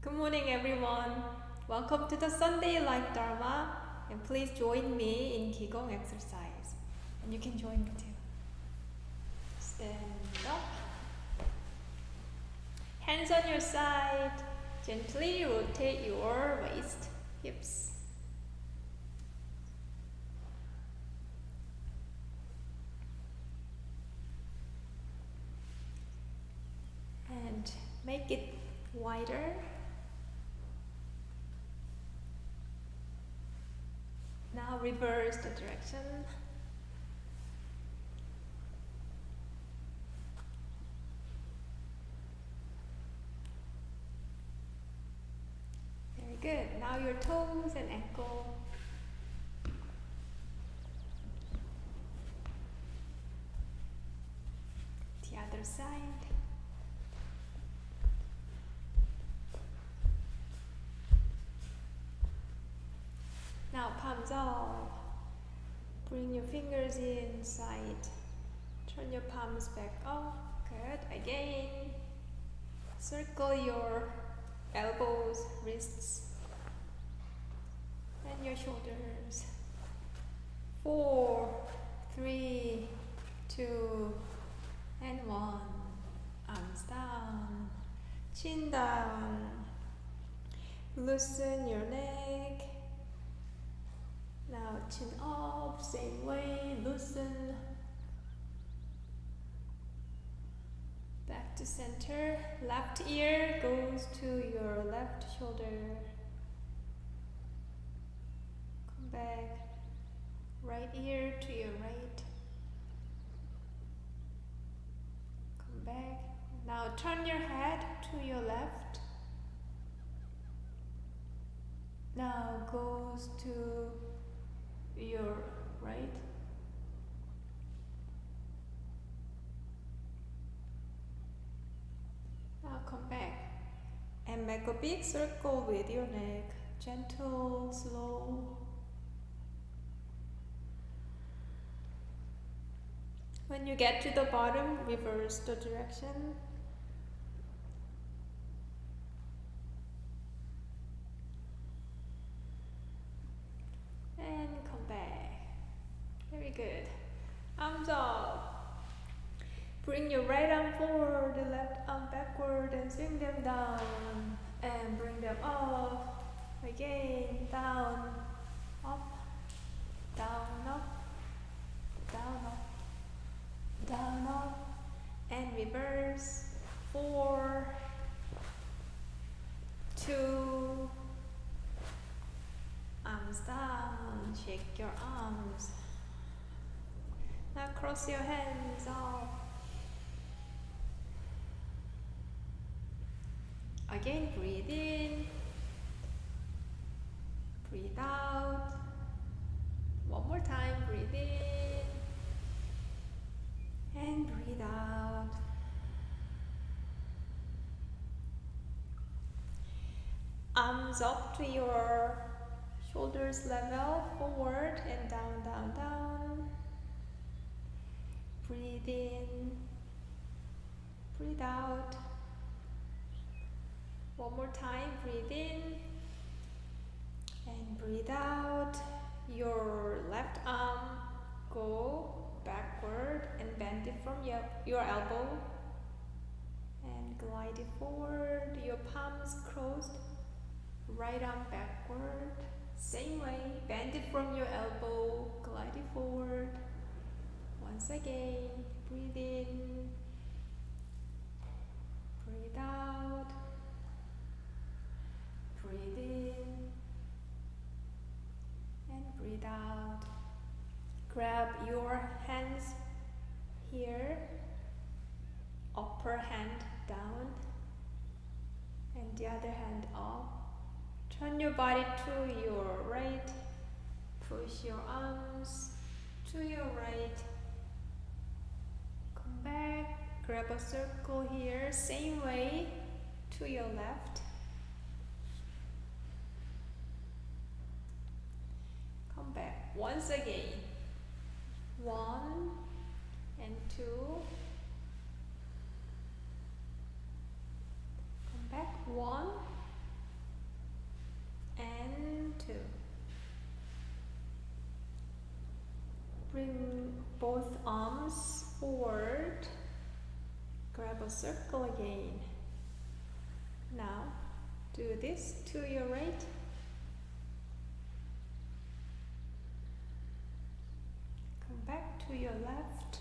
Good morning, everyone. Welcome to the Sunday Life Dharma, and please join me in Qigong exercise. And you can join me too. Stand up. Hands on your side. Gently rotate your waist, hips. And make it wider. Now reverse the direction. Very good. Now your toes and ankle. The other side. Now palms up. Bring your fingers inside. Turn your palms back up. Good. Again. Circle your elbows, wrists, and your shoulders. 4, 3, 2, and 1. Arms down. Chin down. Loosen your neck. Now chin up, same way, loosen. Back to center. Left ear goes to your left shoulder. Come back. Right ear to your right. Come back. Now turn your head to your left. Now goes to your right. Now come back and make a big circle with your neck. Gentle, slow. When you get to the bottom, reverse the direction. And come back. Very good. Arms up. Bring your right arm forward, the left arm backward, and swing them down. And bring them up. Again, down, up, down, up, down, up, down, up. And reverse. 4, 2, arms down, shake your arms. Now cross your hands up. Again, breathe in, breathe out. One more time, breathe in and breathe out. Arms up to your shoulders level, forward and down, down, down. Breathe in, breathe out. One more time, breathe in and breathe out. Your left arm go backward and bend it from your elbow and glide it forward. Your palms crossed, right arm backward. Same way, bend it from your elbow, glide it forward. Once again, breathe in, breathe out, breathe in, and breathe out. Grab your hands here, upper hand down, and the other hand up. Turn your body to your right. Push your arms to your right. Come back. Grab a circle here. Same way to your left. Come back. Once again. 1 and 2. Come back. 1 Bring both arms forward. Grab a circle again. Now, do this to your right. Come back to your left.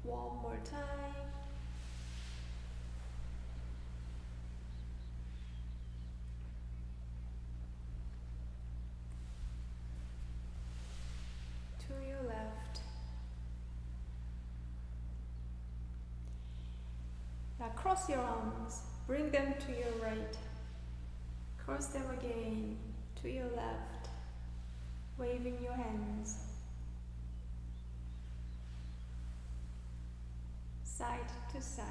One more time. To your left. Now cross your arms. Bring them to your right. Cross them again to your left. Waving your hands. Side to side.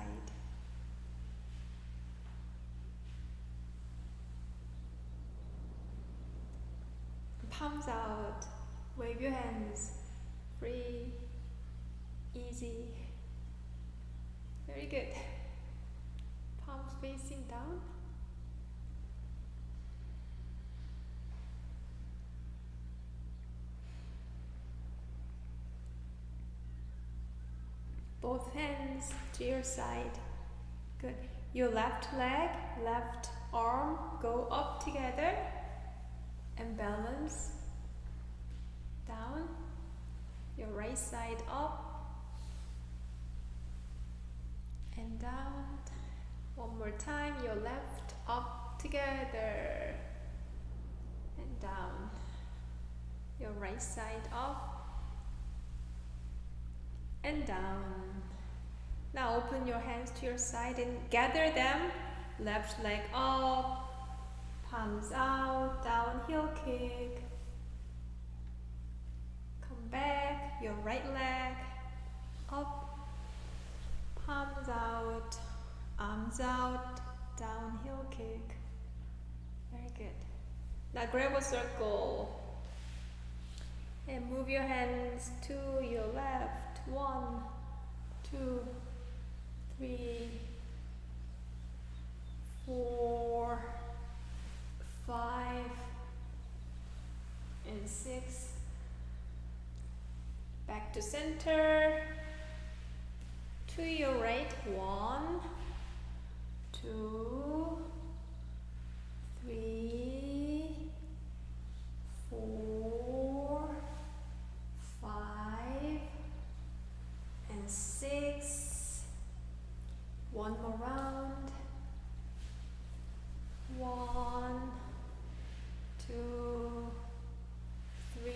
Palms out. Wave your hands. Free. Easy. Very good. Palms facing down. Both hands to your side. Good. Your left leg, left arm go up together and balance down. Your right side up and down. One more time. Your left up together and down. Your right side up and down. Now open your hands to your side and gather them. Left leg up, palms out, down heel kick. Come back, your right leg up, palms out, arms out, down heel kick. Very good. Now grab a circle and move your hands to your left. 1, 2, 3, 4, 5, and 6. Back to center. To your right. 1, 2, 3, 4, 5, and 6. One more round. 1, 2, 3,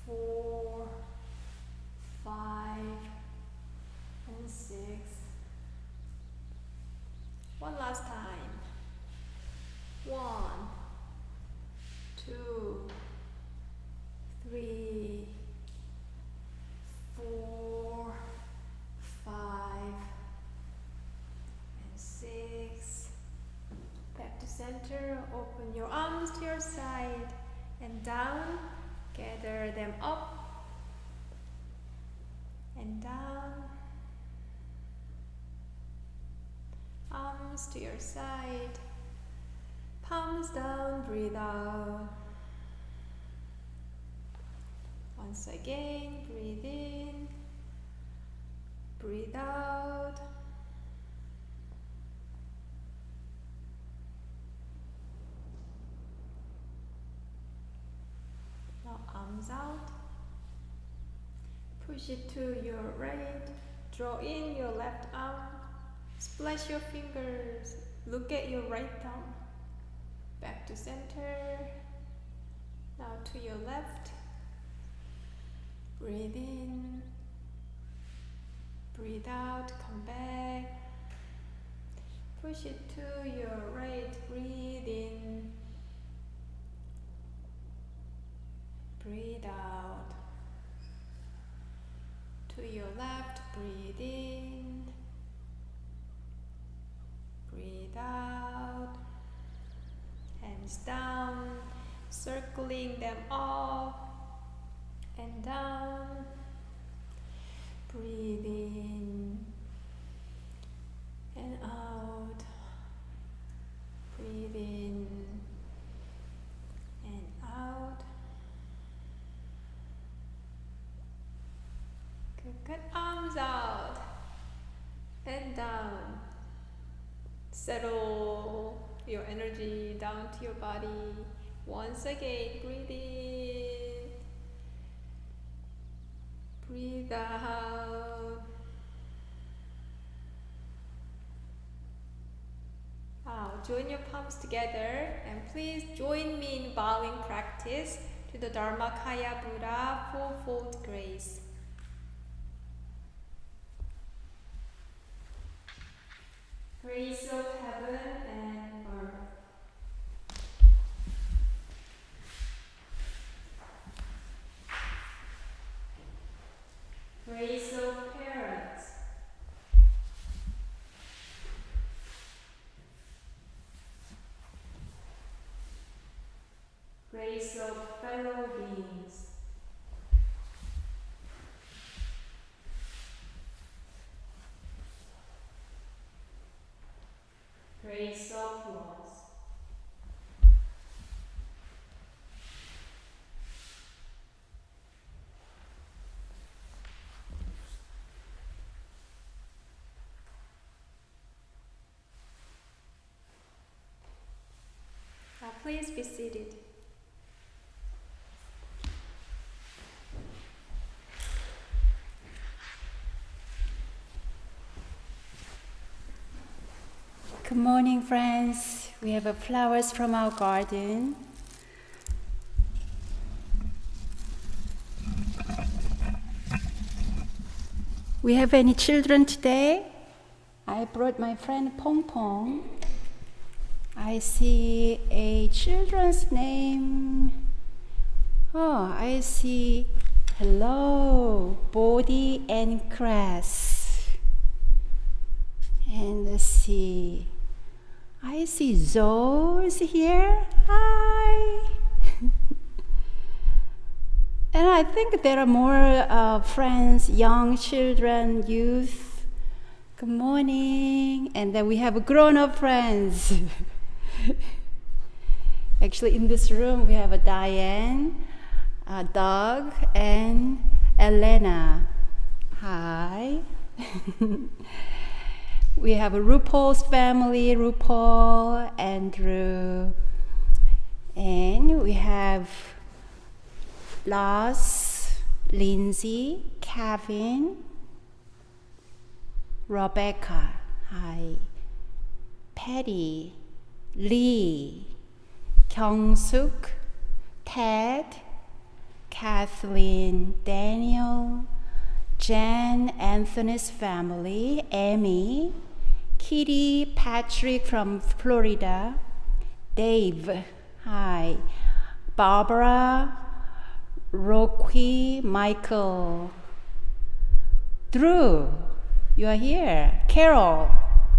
4, 5, and 6. One last time. 1, 2, 3, 4, 5, and 6. Back to center. Open your arms to your side and down. Gather them up and down. Arms to your side. Palms down. Breathe out. Once again, breathe in, breathe out. Now arms out. Push it to your right. Draw in your left arm. Splash your fingers. Look at your right thumb. Back to center. Now to your left. Breathe in, breathe out, come back. Push it to your right, breathe in, breathe out. To your left, breathe in, breathe out. Hands down, circling them up and down. Breathe in and out. settle your energy down to your body. Once again, breathe in, breathe out. Join your palms together and please join me in bowing practice to the Dharmakaya Buddha fourfold grace. Grace of heaven and earth. Grace of parents. Grace of fellow beings. Grace of laws. Now please be seated. Good morning, friends. We have flowers from our garden. We have any children today? I brought my friend Pong Pong. I see a children's name. Oh, I see. Hello, Bodhi and Cress. And let's see. I see Zoe's here. Hi. And I think there are more friends, young children, youth. Good morning. And then we have grown-up friends. Actually, in this room, we have a Diane, Doug, and Elena. Hi. We have RuPaul's family, RuPaul, Andrew, and we have Lars, Lindsay, Kevin, Rebecca, hi, Patty, Lee, Kyung-suk, Ted, Kathleen, Daniel, Jan, Anthony's family, Amy, Kitty, Patrick from Florida, Dave, hi, Barbara, Rocky, Michael, Drew, you are here, Carol,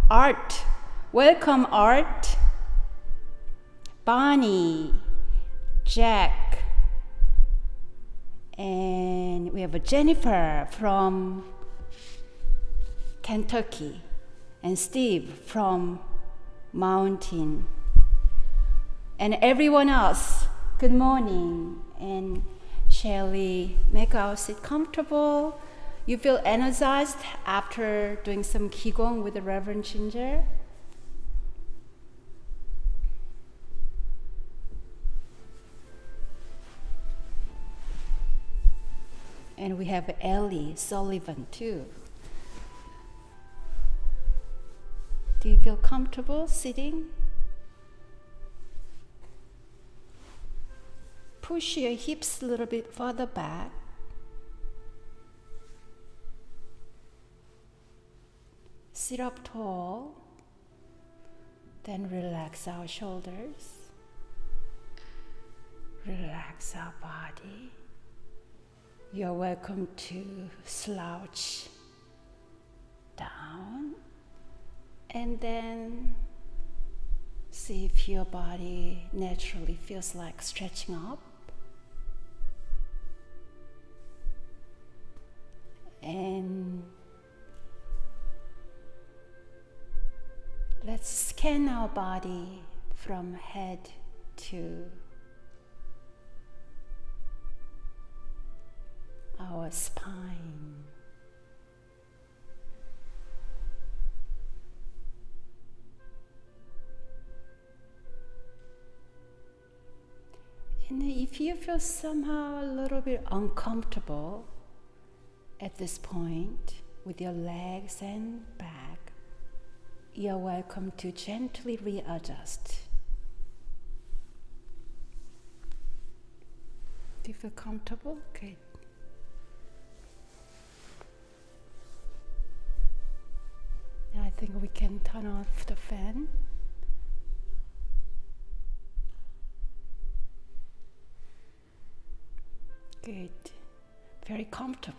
Art, welcome Art, Bonnie, Jack, and we have a Jennifer from Kentucky, and Steve from Mountain, and everyone else, good morning. And shall we make our seat comfortable? You feel energized after doing some Qigong with the Reverend Ginger? And we have Ellie Sullivan too. Do you feel comfortable sitting? Push your hips a little bit further back. Sit up tall. Then relax our shoulders. Relax our body. You're welcome to slouch down. And then see if your body naturally feels like stretching up. And let's scan our body from head to our spine. And if you feel somehow a little bit uncomfortable at this point with your legs and back, you're welcome to gently readjust. Do you feel comfortable? Good. Now I think we can turn off the fan. Good. Very comfortable.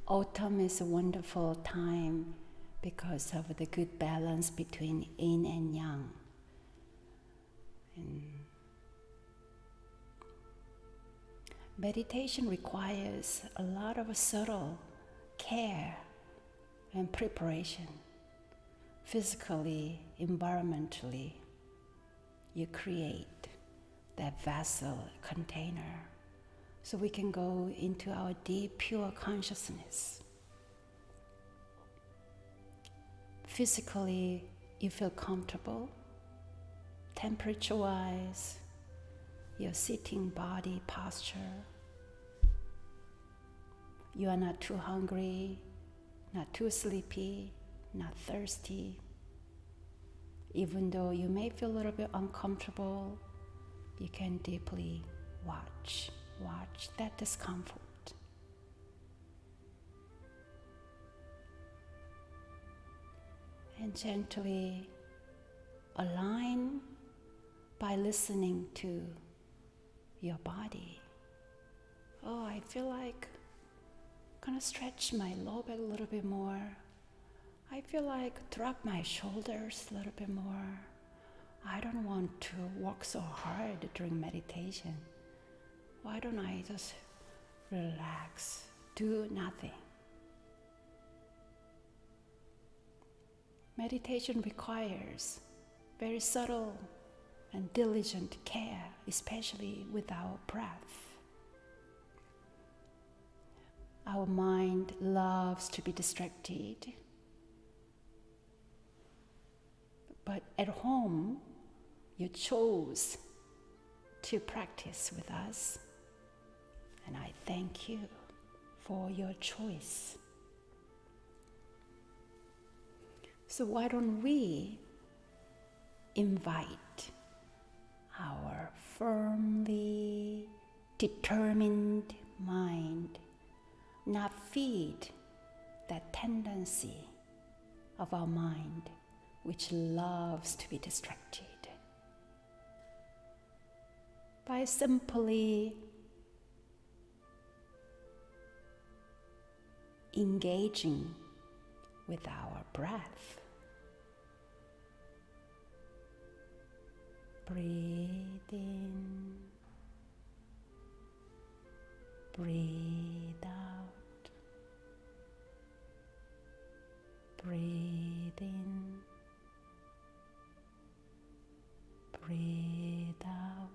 Autumn is a wonderful time because of the good balance between yin and yang. And meditation requires a lot of subtle care and preparation. Physically, environmentally, you create that vessel container so we can go into our deep, pure consciousness. Physically, you feel comfortable. Temperature-wise, your sitting body posture. You are not too hungry, not too sleepy, not thirsty. Even though you may feel a little bit uncomfortable, you can deeply watch that discomfort. And gently align by listening to your body. Oh, I feel like I'm gonna stretch my lower back a little bit more. I feel like drop my shoulders a little bit more. I don't want to work so hard during meditation. Why don't I just relax, do nothing? Meditation requires very subtle and diligent care, especially with our breath. Our mind loves to be distracted. But at home, you chose to practice with us, and I thank you for your choice. So why don't we invite our firmly determined mind, not feed that tendency of our mind which loves to be distracted, by simply engaging with our breath. Breathe in, breathe out, breathe in, breathe out.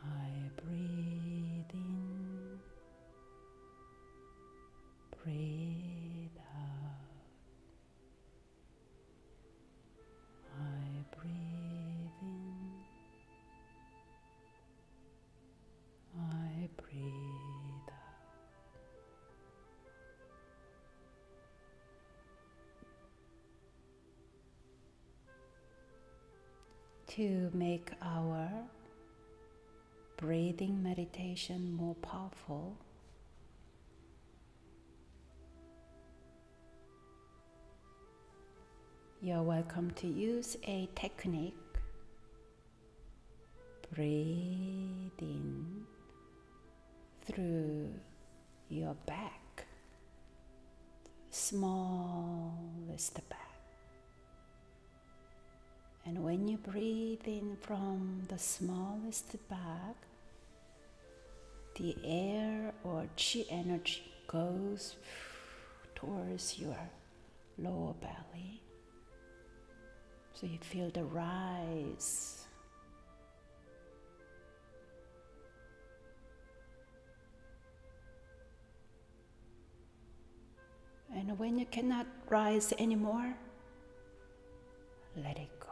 I breathe in, breathe out. I breathe in, I breathe out. To make our breathing meditation more powerful, you're welcome to use a technique. Breathe in through your back, smallest back. And when you breathe in from the smallest back, the air or chi energy goes towards your lower belly. So you feel the rise. And when you cannot rise anymore, let it go.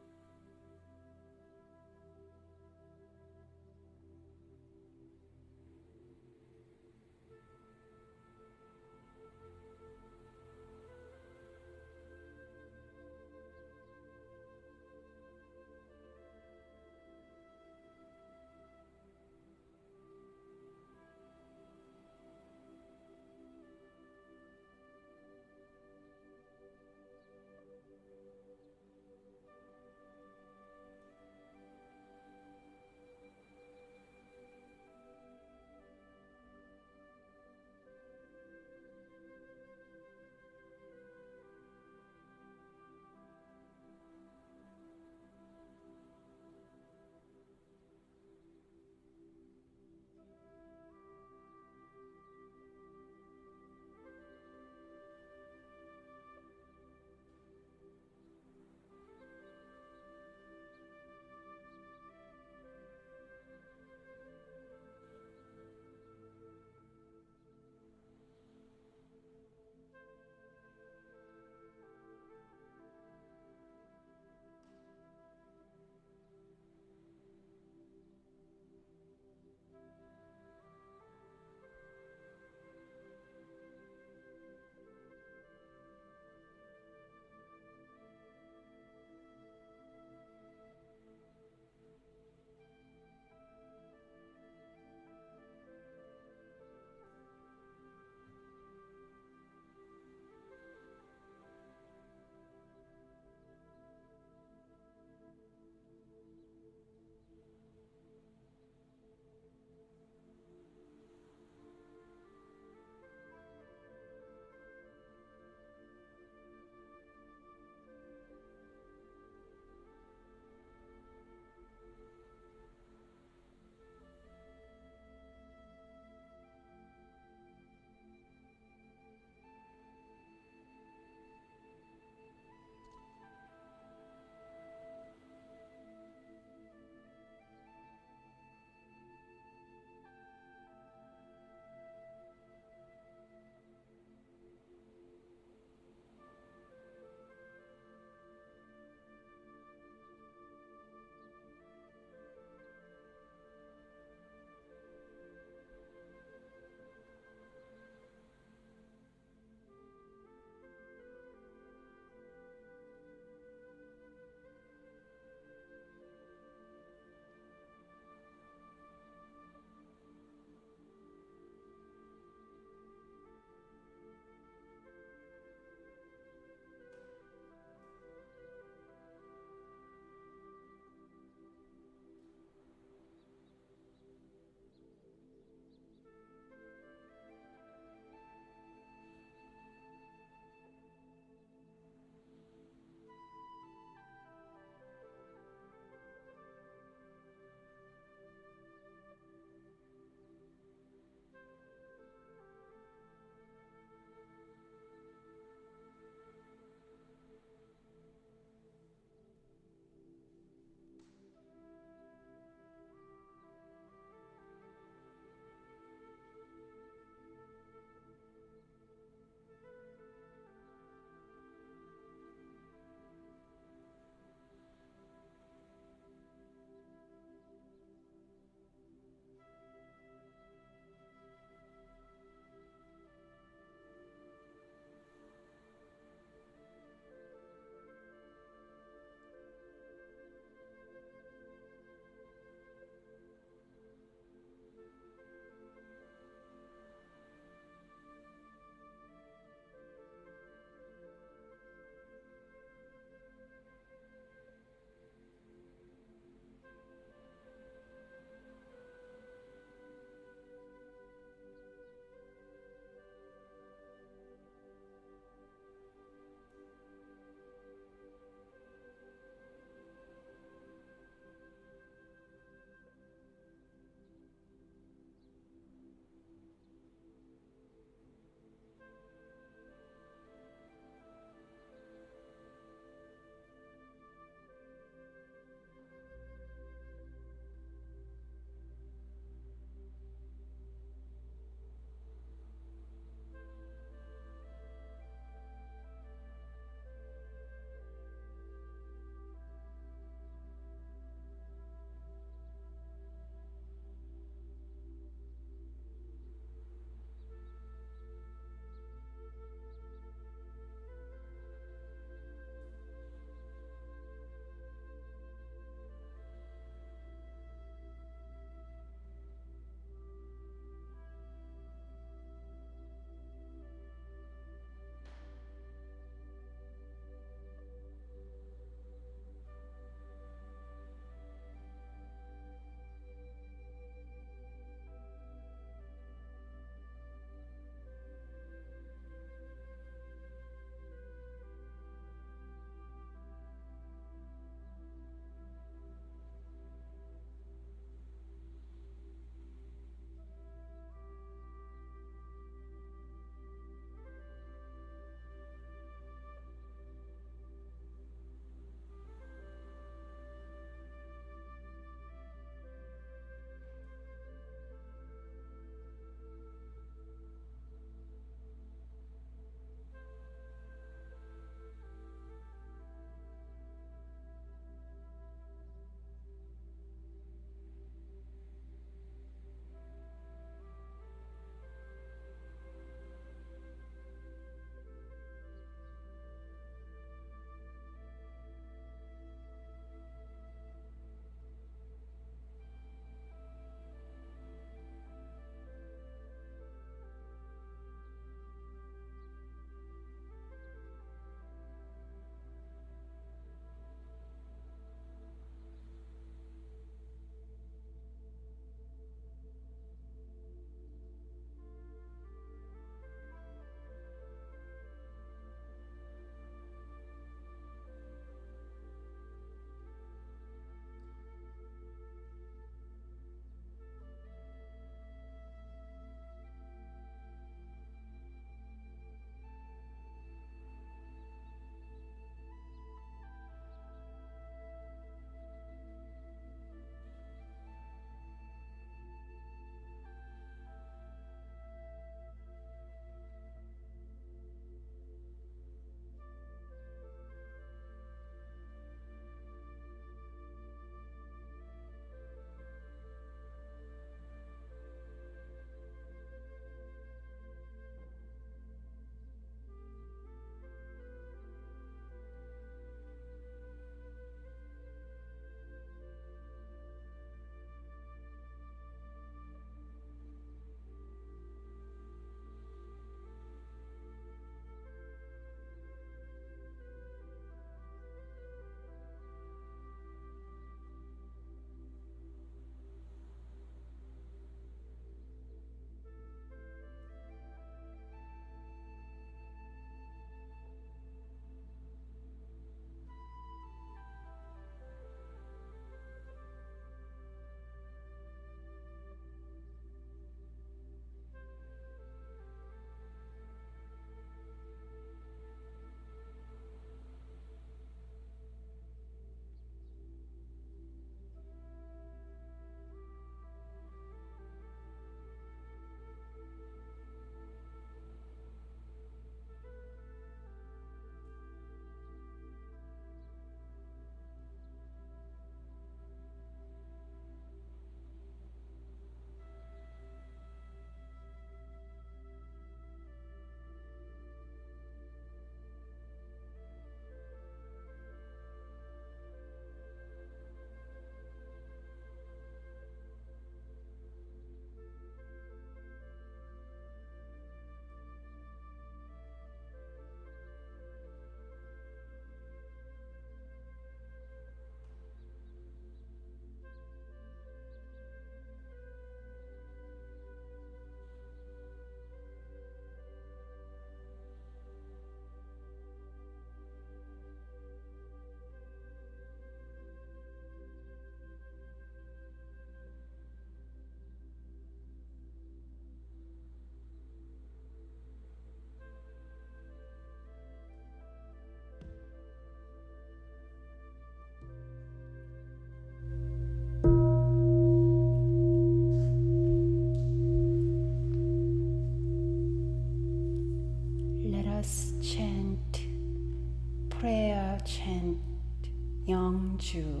Youngju.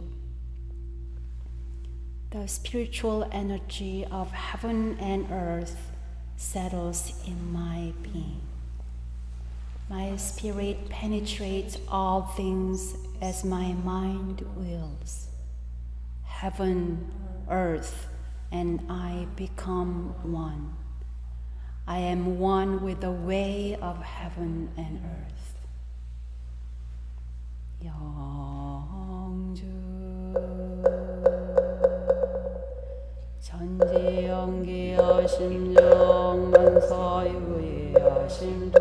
The spiritual energy of heaven and earth settles in my being. My spirit penetrates all things as my mind wills. Heaven, earth, and I become one. I am one with the way of heaven and earth. 영주 천지연기하심 정만사유의하심도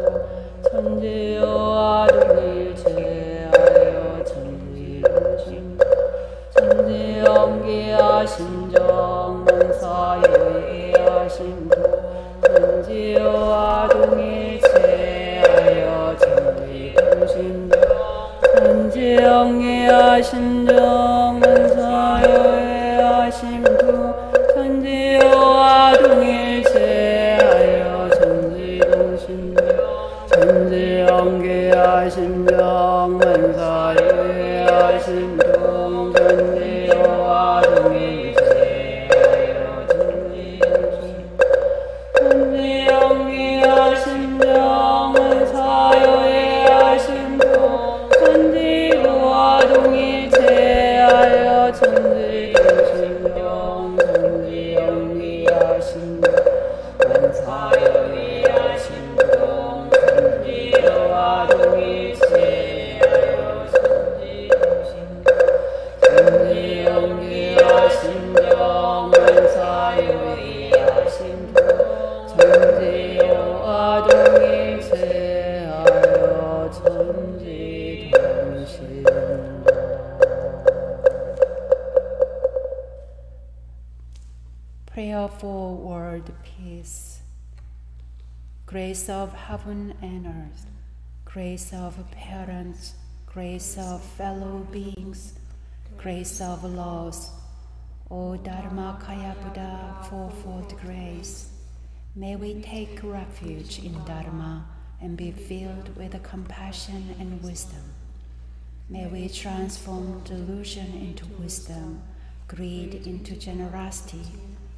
천지여와동일체하여 천지동심 천지연기하심 정만사유의하심도 천지여와동일체하여 천지동심 천지영리하심 정만사유의하심도 천지여와 동일체하여 천지동심 천지영리하심 정만사유의하심도 천지여와 동일체하여 천지동심 천지영리하심 정만사유의하심도 천지여와 동일체하여 천지동심 천지영리하심 만사유의하심도 천지여와 동일체하여 천지동심 천지영리하심 만사유의하심도 천지여와 동일체하여 천지동심. Prayer for world peace. Grace of heaven and earth, grace of parents, grace of fellow beings, grace of laws, O Dharma Kaya Buddha, fourfold grace. May we take refuge in Dharma and be filled with compassion and wisdom. May we transform delusion into wisdom, greed into generosity,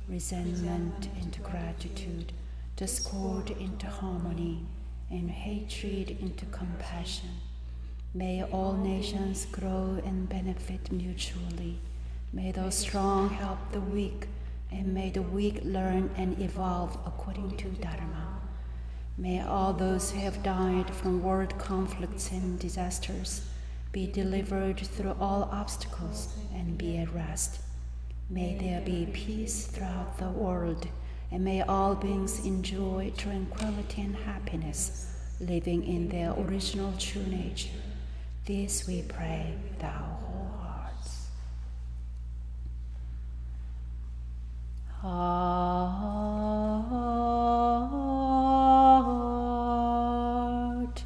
resentment into gratitude, discord into harmony, and hatred into compassion. May all nations grow and benefit mutually. May the strong help the weak, and may the weak learn and evolve according to Dharma. May all those who have died from world conflicts and disasters be delivered through all obstacles and be at rest. May there be peace throughout the world, and may all beings enjoy tranquility and happiness, living in their original true nature. This we pray with our whole hearts. Heart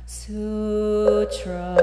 Sutra.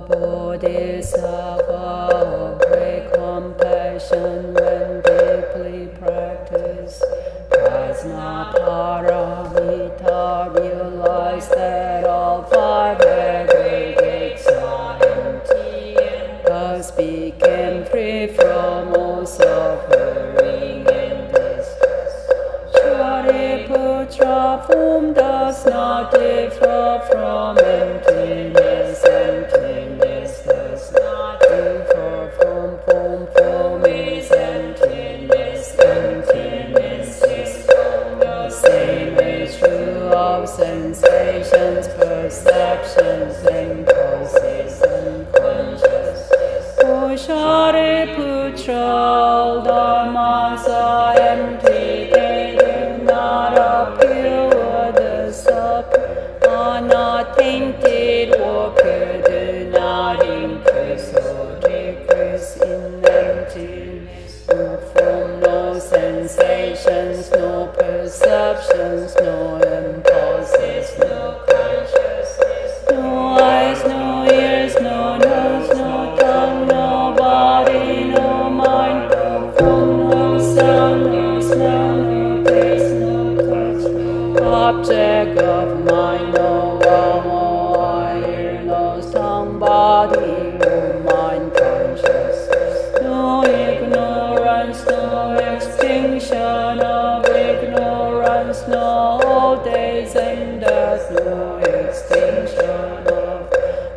Bodhisattva of great compassion when deeply practiced, Prajnaparamita realized that all five aggregates are empty and thus became free from all suffering and distress. Shariputra, form does not differ from emptiness. Emptiness does not differ from form. Form is emptiness. Emptiness is form. The same is true of sensations, perceptions, impulses, and consciousness. For Shariputra, all dharmas are empty. They do not appear or disappear, are not tainted or pure, do not increase or decrease in emptiness. No form, no sensations, no perceptions, no impulses, no consciousness, no eyes, no ears, no nose, no tongue, no body, no mind, no form, no sound, no smell, no taste, no touch, no object of mind, no one, no somebody, no mind consciousness, no ignorance, no extinction of ignorance, no days and death, no extinction of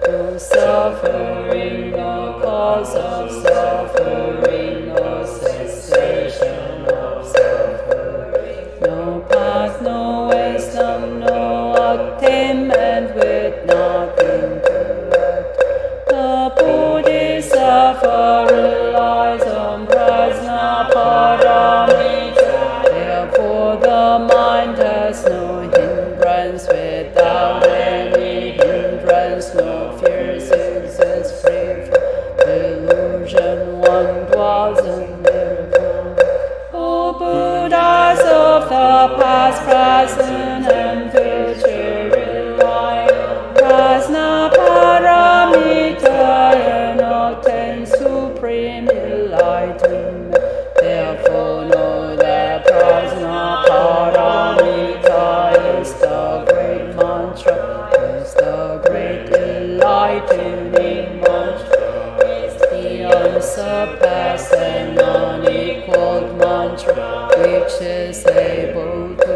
no suffering, no cause of suffering, no cessation of suffering, no path, no wisdom, no attainment with nothing to act. The Bodhisattva relies on prajna paramita, therefore the mind has no hindrance. Without any hindrance, no fears exist, free from delusion, one dwells in nirvana. O Buddhas of the past, present, and future rely on prajna paramita and obtain supreme enlightenment. Therefore know that prajna paramita is the great mantra, is the great enlightening mantra, is the unsurpassed and unequaled mantra, which is able to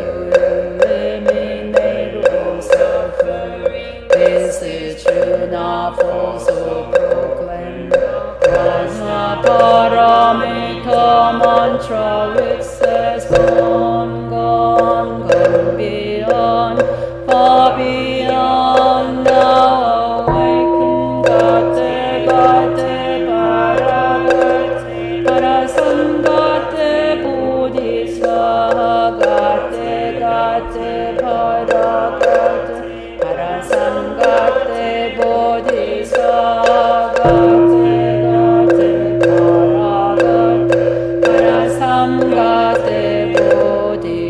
eliminate all suffering. This is true, not false, so proclaim. Prajna paramita mantra, which says gone, gone, gone beyond, far beyond, now awaken, gate, gate, paragate, parasangate, bodhisattva, gate, gate, paragate, parasangate, bodhisattva, gate, gate, paragate, parasangate, bodhisattva.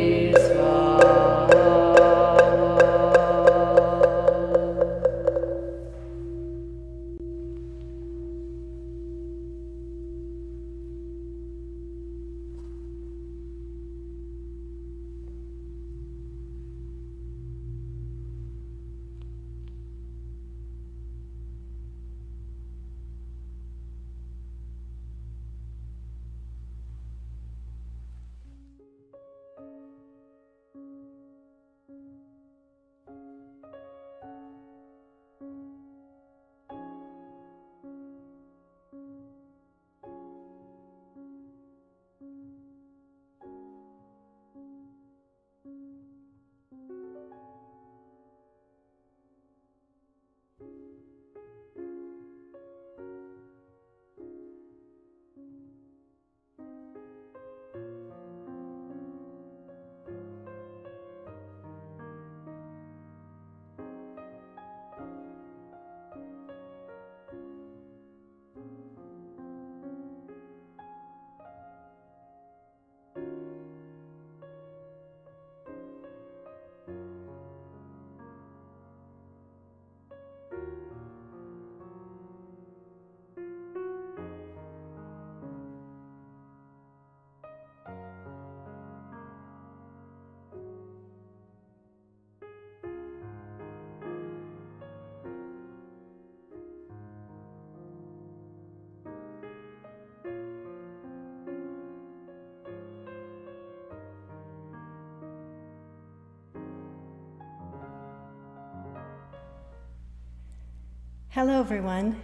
Hello everyone,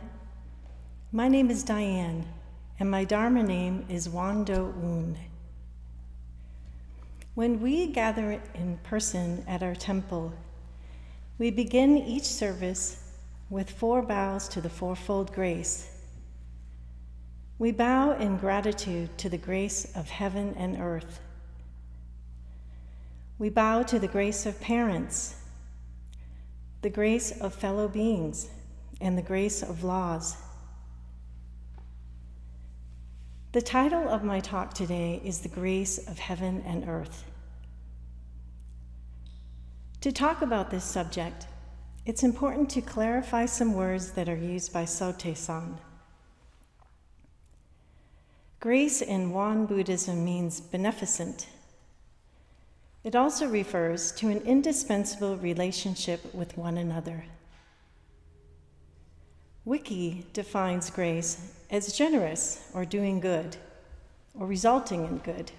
my name is Diane and my Dharma name is Wando Un. When we gather in person at our temple, we begin each service with 4 bows to the Fourfold Grace. We bow in gratitude to the grace of heaven and earth. We bow to the grace of parents, the grace of fellow beings, and the grace of laws. The title of my talk today is The Grace of Heaven and Earth. To talk about this subject, it's important to clarify some words that are used by Sotaesan. Grace in Won Buddhism means beneficent. It also refers to an indispensable relationship with one another. Wiki defines grace as generous or doing good, or resulting in good.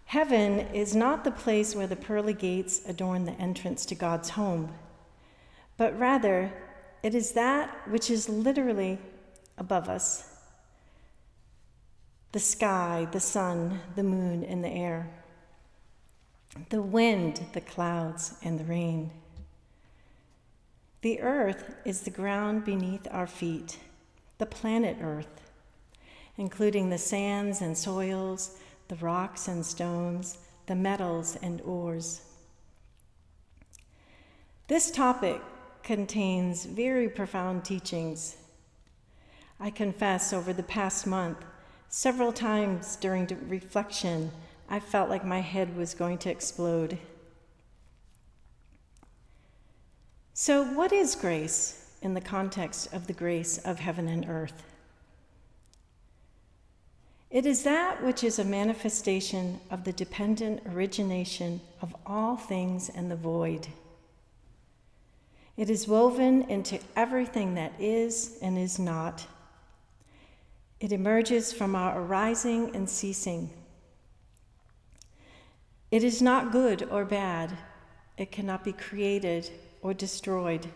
Heaven is not the place where the pearly gates adorn the entrance to God's home, but rather it is that which is literally above us. The sky, the sun, the moon, and the air. The wind, the clouds, and the rain. The earth is the ground beneath our feet, the planet Earth, including the sands and soils, the rocks and stones, the metals and ores. This topic contains very profound teachings. I confess, over the past month, several times during reflection, I felt like my head was going to explode. So, what is grace in the context of the grace of heaven and earth? It is that which is a manifestation of the dependent origination of all things and the void. It is woven into everything that is and is not. It emerges from our arising and ceasing. It is not good or bad. It cannot be created or destroyed.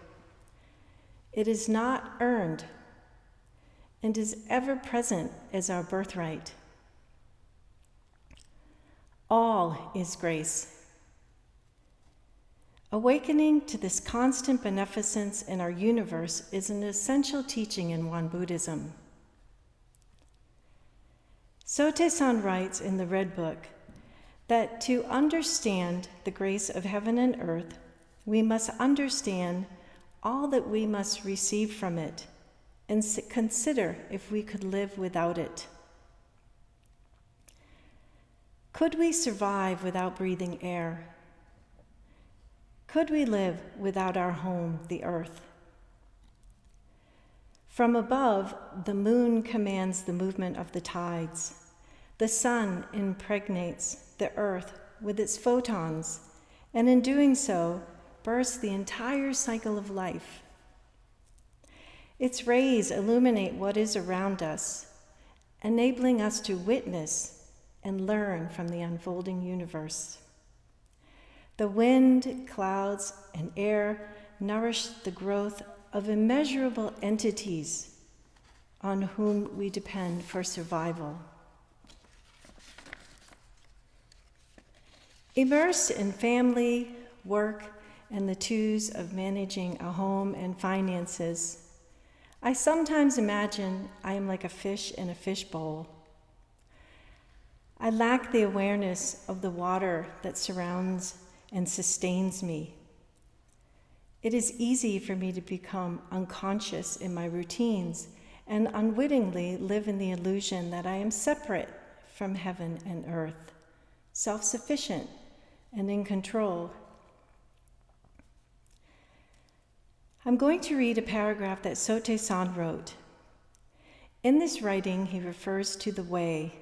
It is not earned and is ever present as our birthright. All is grace. Awakening to this constant beneficence in our universe is an essential teaching in Won Buddhism. Sotaesan writes in the Red Book that to understand the grace of heaven and earth, we must understand all that we must receive from it and consider if we could live without it. Could we survive without breathing air? Could we live without our home, the earth? From above, the moon commands the movement of the tides. The sun impregnates the earth with its photons, and in doing so, bursts the entire cycle of life. Its rays illuminate what is around us, enabling us to witness and learn from the unfolding universe. The wind, clouds, and air nourish the growth of immeasurable entities on whom we depend for survival. Immersed in family, work, and the twos of managing a home and finances, I sometimes imagine I am like a fish in a fishbowl. I lack the awareness of the water that surrounds and sustains me. It is easy for me to become unconscious in my routines and unwittingly live in the illusion that I am separate from heaven and earth, self-sufficient and in control. I'm going to read a paragraph that Sotaesan wrote. In this writing, he refers to the way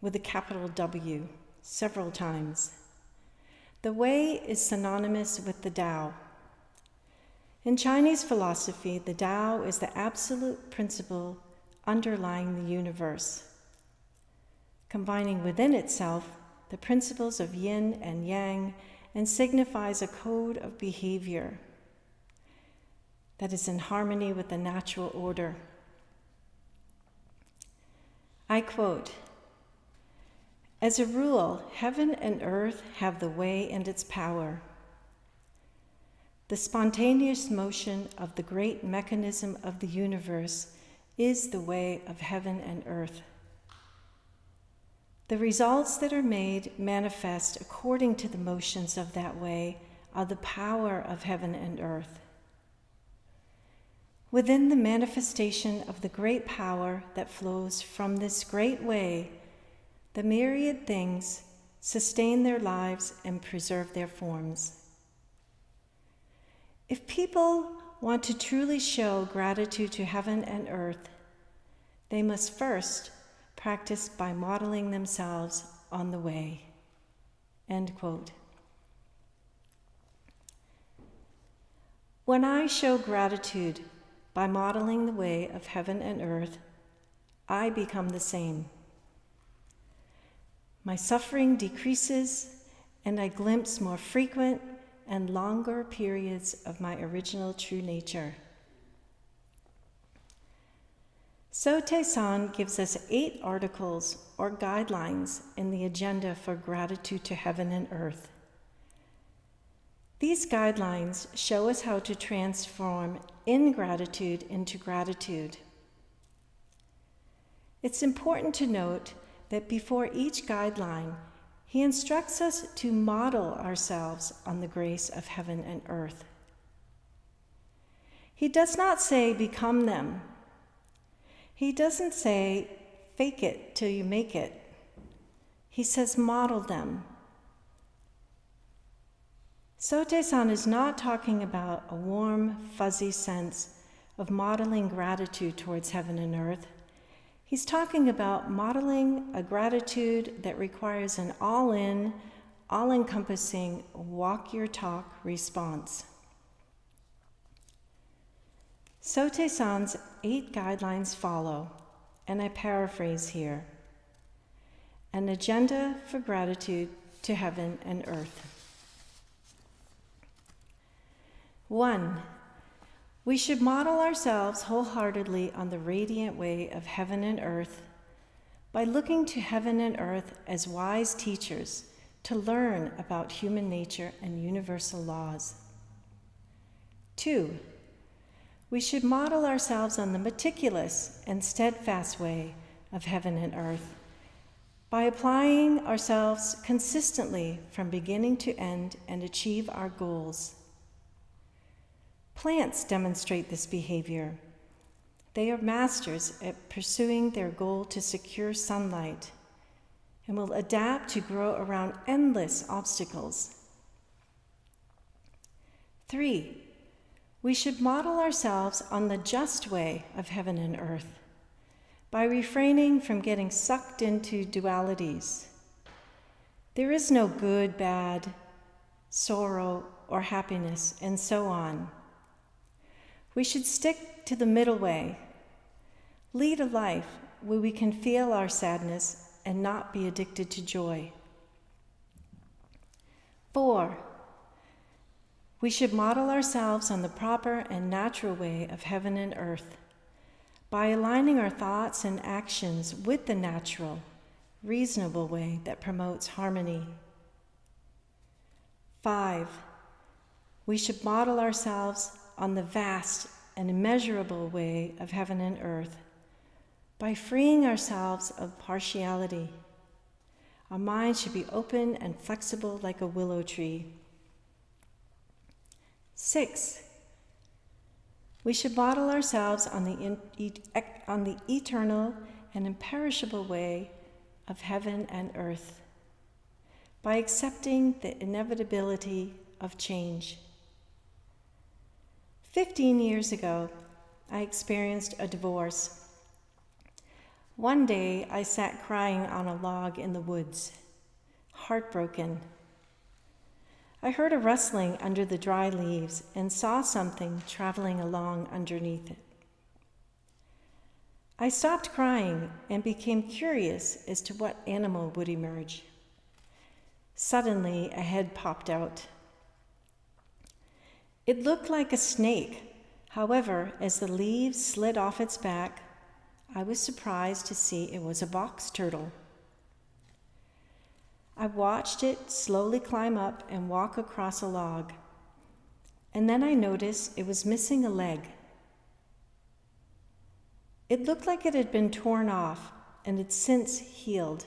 with a capital W several times. The way is synonymous with the Tao. In Chinese philosophy, the Tao is the absolute principle underlying the universe, combining within itself the principles of yin and yang, and signifies a code of behavior that is in harmony with the natural order. I quote, "As a rule, heaven and earth have the way and its power. The spontaneous motion of the great mechanism of the universe is the way of heaven and earth. The results that are made manifest according to the motions of that way are the power of heaven and earth. Within the manifestation of the great power that flows from this great way, the myriad things sustain their lives and preserve their forms. If people want to truly show gratitude to heaven and earth, they must first practice by modeling themselves on the way." End quote. When I show gratitude by modeling the way of heaven and earth, I become the same. My suffering decreases, and I glimpse more frequent and longer periods of my original true nature. Sotae-san gives us 8 articles or guidelines in the agenda for gratitude to heaven and earth. These guidelines show us how to transform ingratitude into gratitude. It's important to note that before each guideline, he instructs us to model ourselves on the grace of heaven and earth. He does not say become them. He doesn't say fake it till you make it. He says model them. Sotae-san is not talking about a warm, fuzzy sense of modeling gratitude towards heaven and earth. He's talking about modeling a gratitude that requires an all-in, all-encompassing, walk-your-talk response. Sotae-san's 8 guidelines follow, and I paraphrase here. An agenda for gratitude to heaven and earth. 1. We should model ourselves wholeheartedly on the radiant way of heaven and earth by looking to heaven and earth as wise teachers to learn about human nature and universal laws. 2. We should model ourselves on the meticulous and steadfast way of heaven and earth by applying ourselves consistently from beginning to end and achieve our goals. Plants demonstrate this behavior. They are masters at pursuing their goal to secure sunlight and will adapt to grow around endless obstacles. 3. We should model ourselves on the just way of heaven and earth by refraining from getting sucked into dualities. There is no good, bad, sorrow, or happiness, and so on. We should stick to the middle way, lead a life where we can feel our sadness and not be addicted to joy. 4. We should model ourselves on the proper and natural way of heaven and earth by aligning our thoughts and actions with the natural, reasonable way that promotes harmony. 5. We should model ourselves on the vast and immeasurable way of heaven and earth by freeing ourselves of partiality. Our mind should be open and flexible like a willow tree. 6. We should model ourselves on the eternal and imperishable way of heaven and earth by accepting the inevitability of change. 15 years ago, I experienced a divorce. One day, I sat crying on a log in the woods, heartbroken. I heard a rustling under the dry leaves and saw something traveling along underneath it. I stopped crying and became curious as to what animal would emerge. Suddenly, a head popped out. It looked like a snake. However, as the leaves slid off its back, I was surprised to see it was a box turtle. I watched it slowly climb up and walk across a log, and then I noticed it was missing a leg. It looked like it had been torn off and had since healed.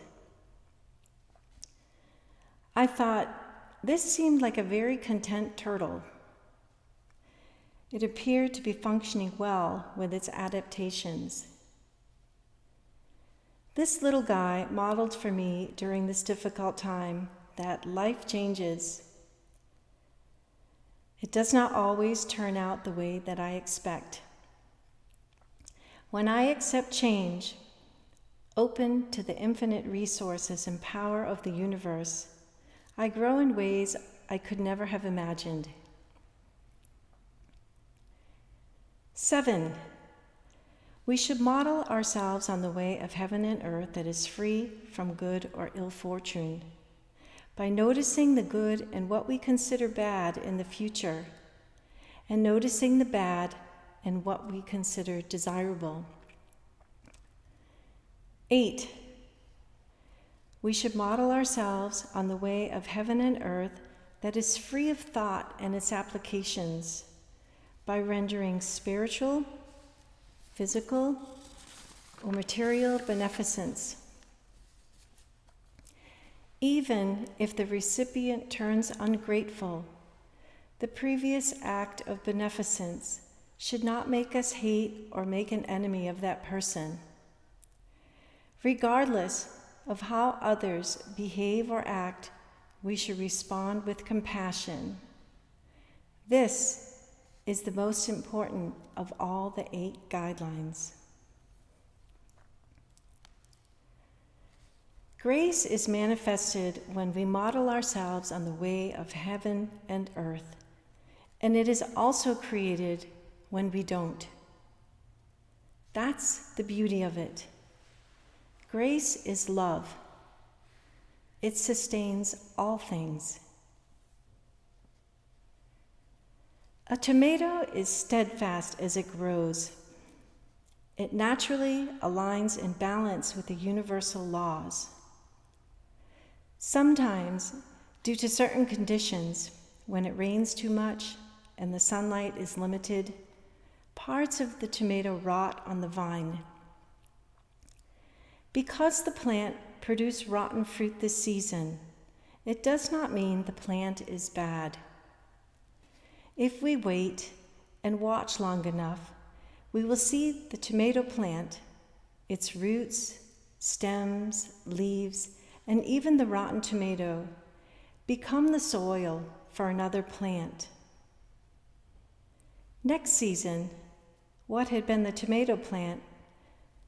I thought, this seemed like a very content turtle. It appeared to be functioning well with its adaptations. This little guy modeled for me during this difficult time that life changes. It does not always turn out the way that I expect. When I accept change, open to the infinite resources and power of the universe, I grow in ways I could never have imagined. 7, we should model ourselves on the way of heaven and earth that is free from good or ill fortune, by noticing the good and what we consider bad in the future, and noticing the bad and what we consider desirable. 8, we should model ourselves on the way of heaven and earth that is free of thought and its applications, by rendering spiritual, physical, or material beneficence. Even if the recipient turns ungrateful, the previous act of beneficence should not make us hate or make an enemy of that person. Regardless of how others behave or act, we should respond with compassion. This is the most important of all the 8 guidelines. Grace is manifested when we model ourselves on the way of heaven and earth, and it is also created when we don't. That's the beauty of it. Grace is love. It sustains all things. A tomato is steadfast as it grows. It naturally aligns in balance with the universal laws. Sometimes, due to certain conditions, when it rains too much and the sunlight is limited, parts of the tomato rot on the vine. Because the plant produced rotten fruit this season, it does not mean the plant is bad. If we wait and watch long enough, we will see the tomato plant, its roots, stems, leaves, and even the rotten tomato become the soil for another plant. Next season, what had been the tomato plant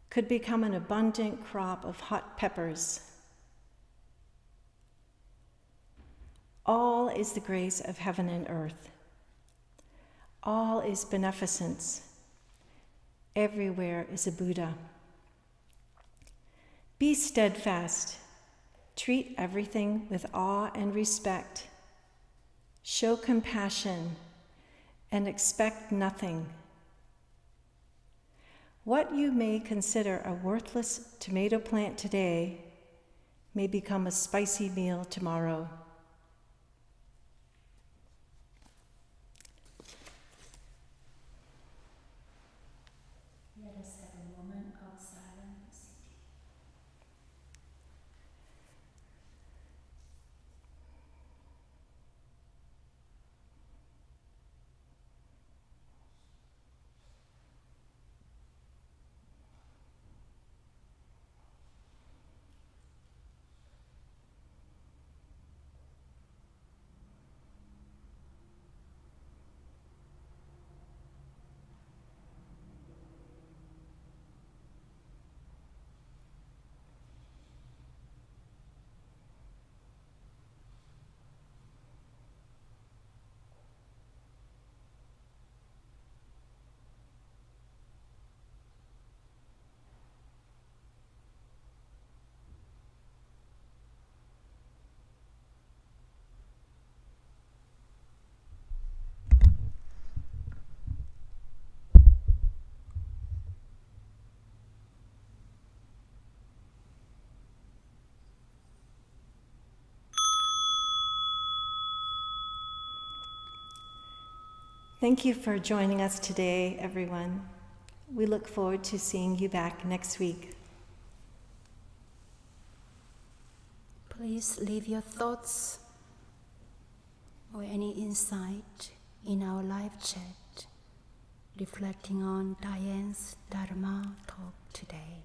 could become an abundant crop of hot peppers. All is the grace of heaven and earth. All is beneficence. Everywhere is a Buddha. Be steadfast. Treat everything with awe and respect. Show compassion and expect nothing. What you may consider a worthless tomato plant today may become a spicy meal tomorrow. Let us have a moment of silence. Thank you for joining us today, everyone. We look forward to seeing you back next week. Please leave your thoughts or any insight in our live chat, reflecting on Diane's Dharma Talk today.